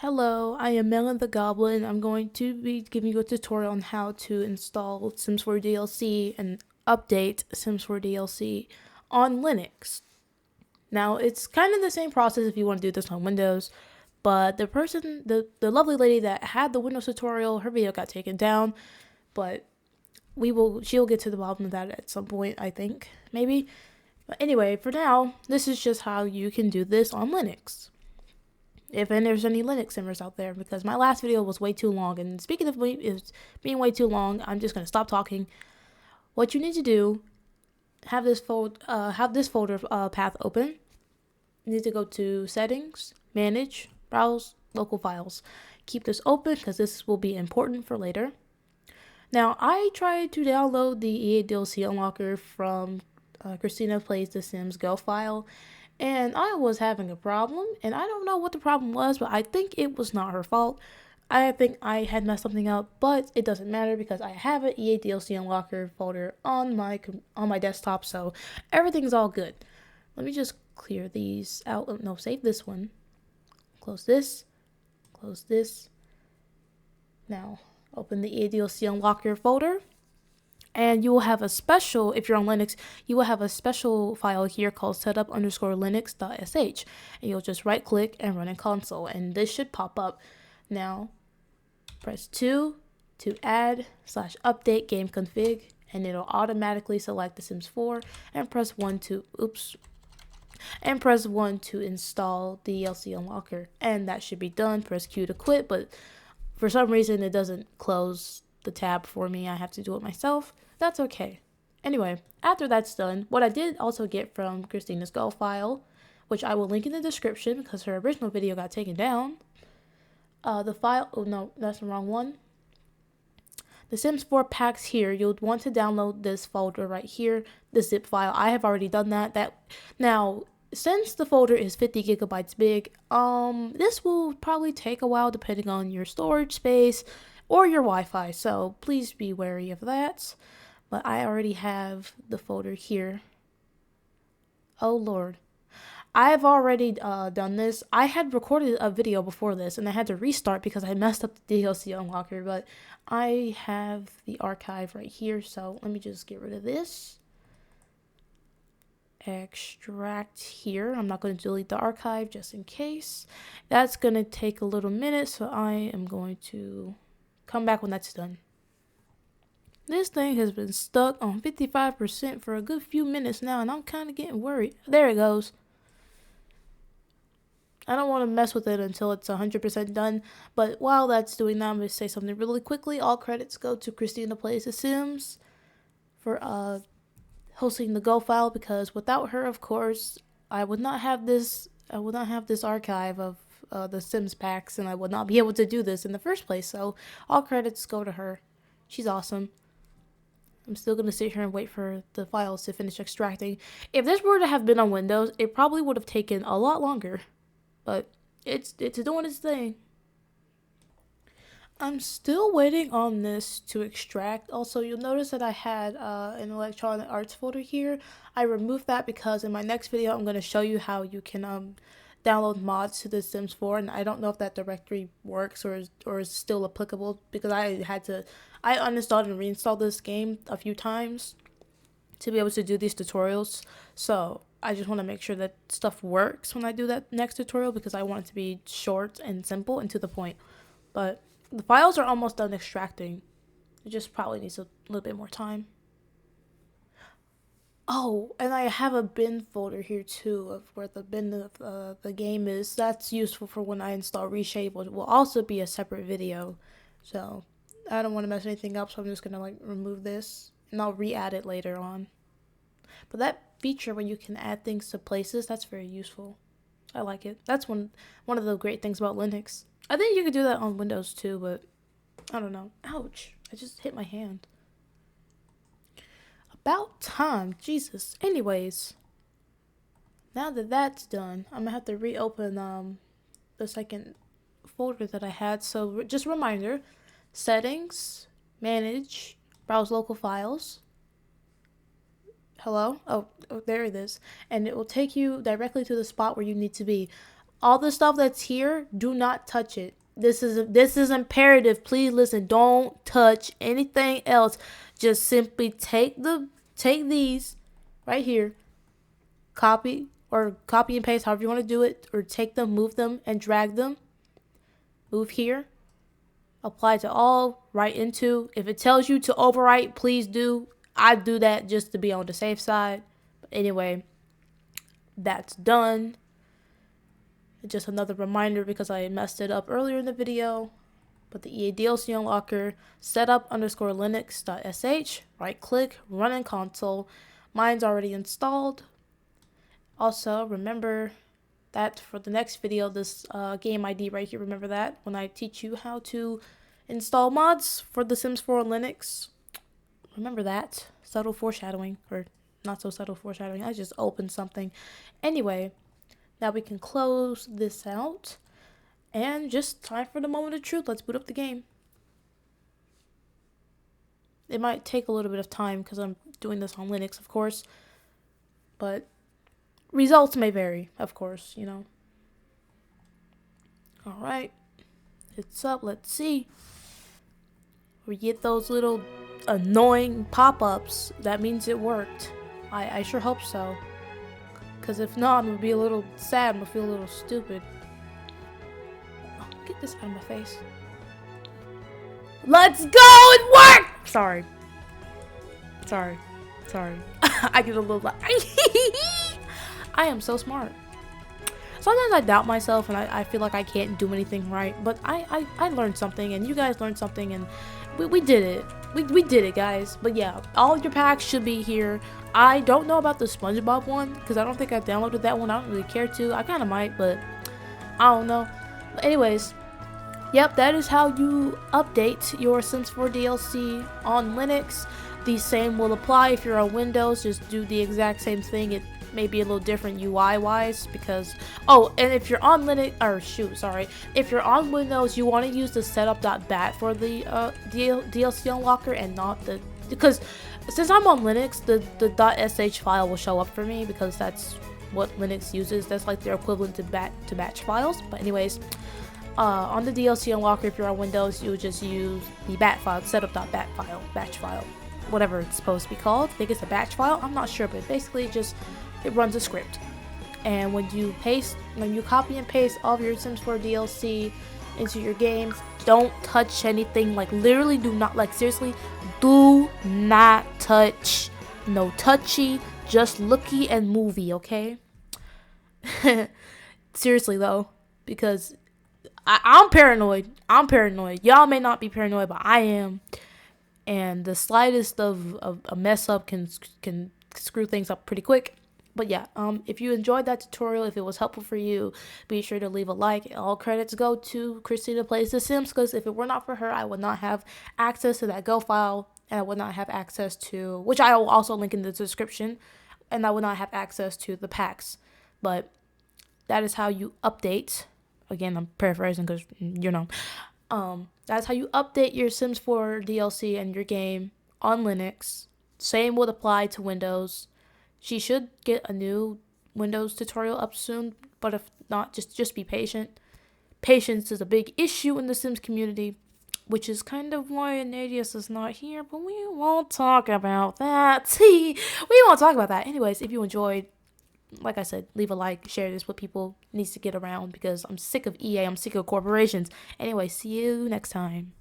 Hello, I am Melon the Goblin. I'm going to be giving you a tutorial on how to install Sims 4 DLC and update Sims 4 DLC on Linux. Now, it's kind of the same process if you want to do this on Windows, but the lovely lady that had the Windows tutorial, her video got taken down, but she'll get to the bottom of that at some point, I think, maybe. But anyway, for now, this is just how you can do this on Linux. If there's any Linux simmers out there, because my last video was way too long. And speaking of being way too long, I'm just gonna stop talking. What you need to do, have this folder path open. You need to go to Settings, Manage, Browse Local Files. Keep this open because this will be important for later. Now, I tried to download the EA DLC Unlocker from Christina Plays The Sims Go file, and I was having a problem, and I don't know what the problem was, but I think it was not her fault. I think I had messed something up, but it doesn't matter because I have an EA DLC Unlocker folder on my desktop, so everything's all good. Let me just clear these out. No, save this one. Close this. Close this. Now, open the EA DLC Unlocker folder. And you will have a special, if you're on Linux, you will have a special file here called setup.bat.sh. And you'll just right click and run in console. And this should pop up. Now, press 2 to add/update game config. And it'll automatically select The Sims 4. And press 1 to, install the DLC Unlocker. And that should be done. Press Q to quit. But for some reason, it doesn't close the tab for me. I have to do it myself. That's okay. Anyway, after that's done, what I did also get from Christina's Go file, which I will link in the description because her original video got taken down. The file, oh no, that's the wrong one. The Sims 4 packs here, you'll want to download this folder right here, the zip file. I have already done that. Now, since the folder is 50 gigabytes big, this will probably take a while depending on your storage space or your Wi-Fi, so please be wary of that. But I already have the folder here. Oh Lord. I've already done this. I had recorded a video before this and I had to restart because I messed up the DLC Unlocker, but I have the archive right here, so let me just get rid of this. Extract here. I'm not going to delete the archive just in case. That's going to take a little minute, so I am going to come back when that's done. This thing has been stuck on 55% for a good few minutes now, and I'm kind of getting worried. There it goes. I don't want to mess with it until it's 100% done, but while that's doing that, I'm going to say something really quickly. All credits go to Christina Plays The Sims for hosting the Go file, because without her, of course, I would not have this archive of the Sims packs, and I would not be able to do this in the first place. So all credits go to her. She's awesome. I'm still going to sit here and wait for the files to finish extracting. If this were to have been on Windows, it probably would have taken a lot longer. But it's doing its thing. I'm still waiting on this to extract. Also, you'll notice that I had an electronic arts folder here. I removed that because in my next video, I'm going to show you how you can download mods to The Sims 4, and I don't know if that directory works or is still applicable, because I uninstalled and reinstalled this game a few times to be able to do these tutorials. So I just want to make sure that stuff works when I do that next tutorial, because I want it to be short and simple and to the point. But the files are almost done extracting. It just probably needs a little bit more time. Oh, and I have a bin folder here too of where the bin of the game is. That's useful for when I install Reshape. It will also be a separate video. So I don't want to mess anything up, so I'm just going to remove this, and I'll re-add it later on. But that feature where you can add things to places, that's very useful. I like it. That's one of the great things about Linux. I think you could do that on Windows too, but I don't know. Ouch. I just hit my hand. About time. Jesus. Anyways, now that that's done, I'm going to have to reopen the second folder that I had. So just a reminder, Settings, Manage, Browse Local Files. Hello? Oh, there it is. And it will take you directly to the spot where you need to be. All the stuff that's here, do not touch it. This is imperative. Please listen. Don't touch anything else. Just simply take these right here, copy and paste, however you want to do it, or take them, move them, and drag them. Move here. Apply to all. Write into. If it tells you to overwrite, please do. I do that just to be on the safe side. But anyway, that's done. Just another reminder because I messed it up earlier in the video. But the EA DLC unlocker, setup_linux.sh, right click, run in console. Mine's already installed. Also, remember that for the next video, this game ID right here, remember that when I teach you how to install mods for The Sims 4 on Linux. Remember that. Subtle foreshadowing, or not so subtle foreshadowing. I just opened something. Anyway, now we can close this out. And just time for the moment of truth. Let's boot up the game. It might take a little bit of time because I'm doing this on Linux, of course. But results may vary, of course, you know. Alright. It's up. Let's see. We get those little annoying pop-ups. That means it worked. I sure hope so. Because if not, I'm going to be a little sad. I'm going to feel a little stupid. Oh, get this out of my face. Let's go! It worked! Sorry. I get a little like... I am so smart. Sometimes I doubt myself and I feel like I can't do anything right. But I learned something and you guys learned something and we did it. We did it, guys. But yeah, all your packs should be here. I don't know about the SpongeBob one because I don't think I downloaded that one. I don't really care to. I kind of might, but I don't know. But anyways, yep, that is how you update your Sims 4 DLC on Linux. The same will apply if you're on Windows. Just do the exact same thing. It may be a little different UI wise because and if you're on Linux if you're on Windows, you want to use the setup.bat for the DLC unlocker and not because since I'm on Linux, the .sh file will show up for me because that's what Linux uses. That's like their equivalent to batch files. But anyways, on the DLC unlocker, if you're on Windows, you would just use the bat file, setup.bat file, batch file, whatever it's supposed to be called. I think it's a batch file. I'm not sure, but basically it runs a script. And when you copy and paste all of your Sims 4 DLC into your game, don't touch anything. Like literally do not, like seriously, do not touch. No touchy, just looky and movie, okay? Seriously though, because I'm paranoid. Y'all may not be paranoid, but I am. And the slightest of a mess up can screw things up pretty quick. But yeah, if you enjoyed that tutorial, if it was helpful for you, be sure to leave a like. All credits go to Christina Plays The Sims, because if it were not for her, I would not have access to that Go file, and I would not have access to, which I will also link in the description, and I would not have access to the packs. But that is how you update. Again, I'm paraphrasing because, you know. That's how you update your Sims 4 DLC and your game on Linux. Same would apply to Windows. She should get a new Windows tutorial up soon, but if not, just be patient. Patience is a big issue in the Sims community, which is kind of why Anadius is not here, but we won't talk about that. We won't talk about that. Anyways, if you enjoyed, like I said, leave a like, share this with people. It needs to get around because I'm sick of EA. I'm sick of corporations. Anyway, see you next time.